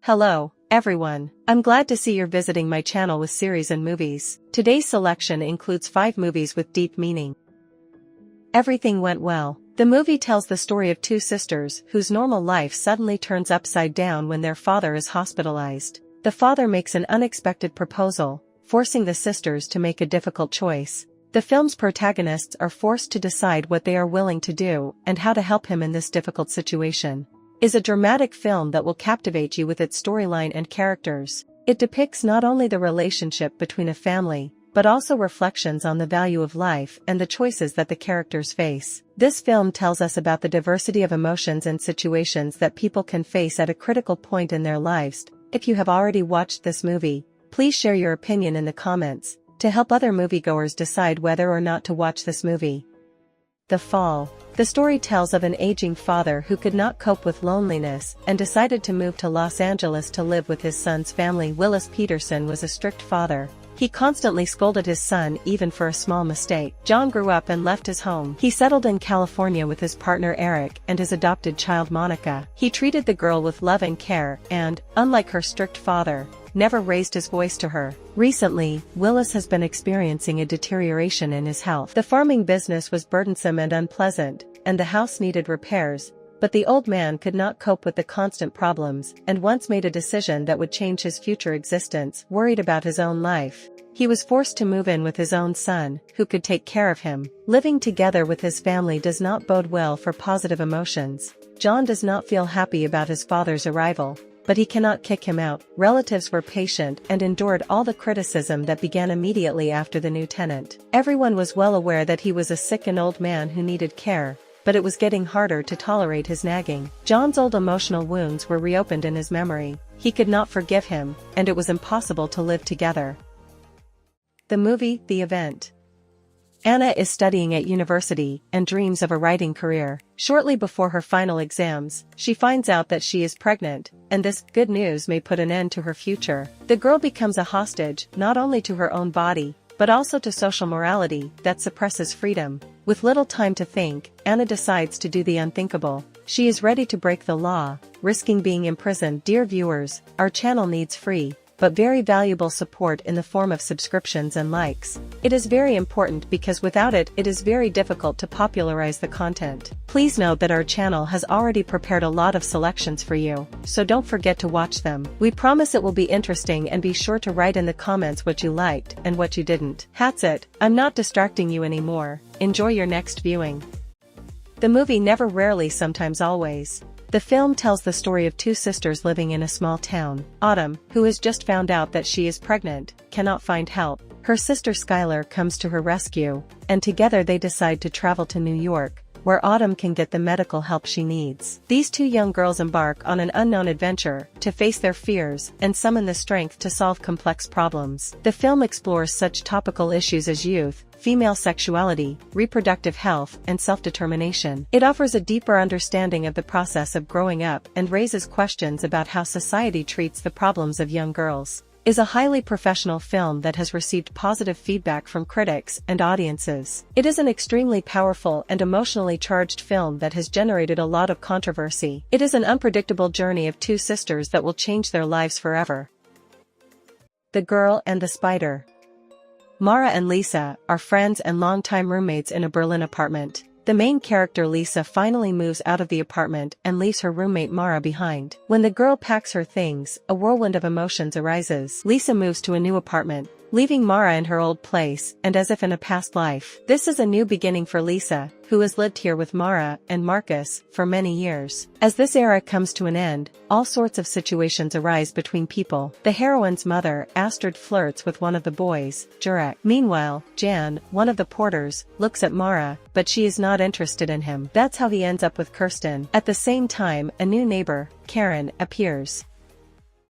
Hello, everyone. I'm glad to see you're visiting my channel with series and movies. Today's selection includes 5 movies with deep meaning. Everything Went Well. The movie tells the story of 2 sisters whose normal life suddenly turns upside down when their father is hospitalized. The father makes an unexpected proposal, forcing the sisters to make a difficult choice. The film's protagonists are forced to decide what they are willing to do and how to help him in this difficult situation. Is a dramatic film that will captivate you with its storyline and characters. It depicts not only the relationship between a family, but also reflections on the value of life and the choices that the characters face. This film tells us about the diversity of emotions and situations that people can face at a critical point in their lives. If you have already watched this movie, please share your opinion in the comments, to help other moviegoers decide whether or not to watch this movie. The Fall. The story tells of an aging father who could not cope with loneliness and decided to move to Los Angeles to live with his son's family. Willis Peterson was a strict father. He constantly scolded his son even for a small mistake. John grew up and left his home. He settled in California with his partner Eric and his adopted child Monica. He treated the girl with love and care and, unlike her strict father, never raised his voice to her. Recently, Willis has been experiencing a deterioration in his health. The farming business was burdensome and unpleasant, and the house needed repairs, but the old man could not cope with the constant problems and once made a decision that would change his future existence. Worried about his own life, he was forced to move in with his own son, who could take care of him. Living together with his family does not bode well for positive emotions. John does not feel happy about his father's arrival, but he cannot kick him out. Relatives were patient and endured all the criticism that began immediately after the new tenant. Everyone was well aware that he was a sick and old man who needed care, but it was getting harder to tolerate his nagging. John's old emotional wounds were reopened in his memory. He could not forgive him, and it was impossible to live together. The movie, The Event. Anna is studying at university and dreams of a writing career. Shortly before her final exams, she finds out that she is pregnant, and this good news may put an end to her future. The girl becomes a hostage not only to her own body, but also to social morality that suppresses freedom. With little time to think, Anna decides to do the unthinkable. She is ready to break the law, risking being imprisoned. Dear viewers, our channel needs free, but very valuable support in the form of subscriptions and likes. It is very important because without it, it is very difficult to popularize the content. Please note that our channel has already prepared a lot of selections for you, so don't forget to watch them. We promise it will be interesting, and be sure to write in the comments what you liked and what you didn't. That's it, I'm not distracting you anymore. Enjoy your next viewing. The movie Never, Rarely, Sometimes, Always. The film tells the story of 2 sisters living in a small town. Autumn, who has just found out that she is pregnant, cannot find help. Her sister Skylar comes to her rescue, and together they decide to travel to New York, where Autumn can get the medical help she needs. These 2 young girls embark on an unknown adventure to face their fears and summon the strength to solve complex problems. The film explores such topical issues as youth, female sexuality, reproductive health, and self-determination. It offers a deeper understanding of the process of growing up and raises questions about how society treats the problems of young girls. Is a highly professional film that has received positive feedback from critics and audiences. It is an extremely powerful and emotionally charged film that has generated a lot of controversy. It is an unpredictable journey of 2 sisters that will change their lives forever. The Girl and the Spider. Mara and Lisa are friends and longtime roommates in a Berlin apartment. The main character Lisa finally moves out of the apartment and leaves her roommate Mara behind. When the girl packs her things, a whirlwind of emotions arises. Lisa moves to a new apartment, leaving Mara in her old place and as if in a past life. This is a new beginning for Lisa, who has lived here with Mara and Marcus for many years. As this era comes to an end, all sorts of situations arise between people. The heroine's mother, Astrid, flirts with one of the boys, Jurek. Meanwhile, Jan, one of the porters, looks at Mara, but she is not interested in him. That's how he ends up with Kirsten. At the same time, a new neighbor, Karen, appears.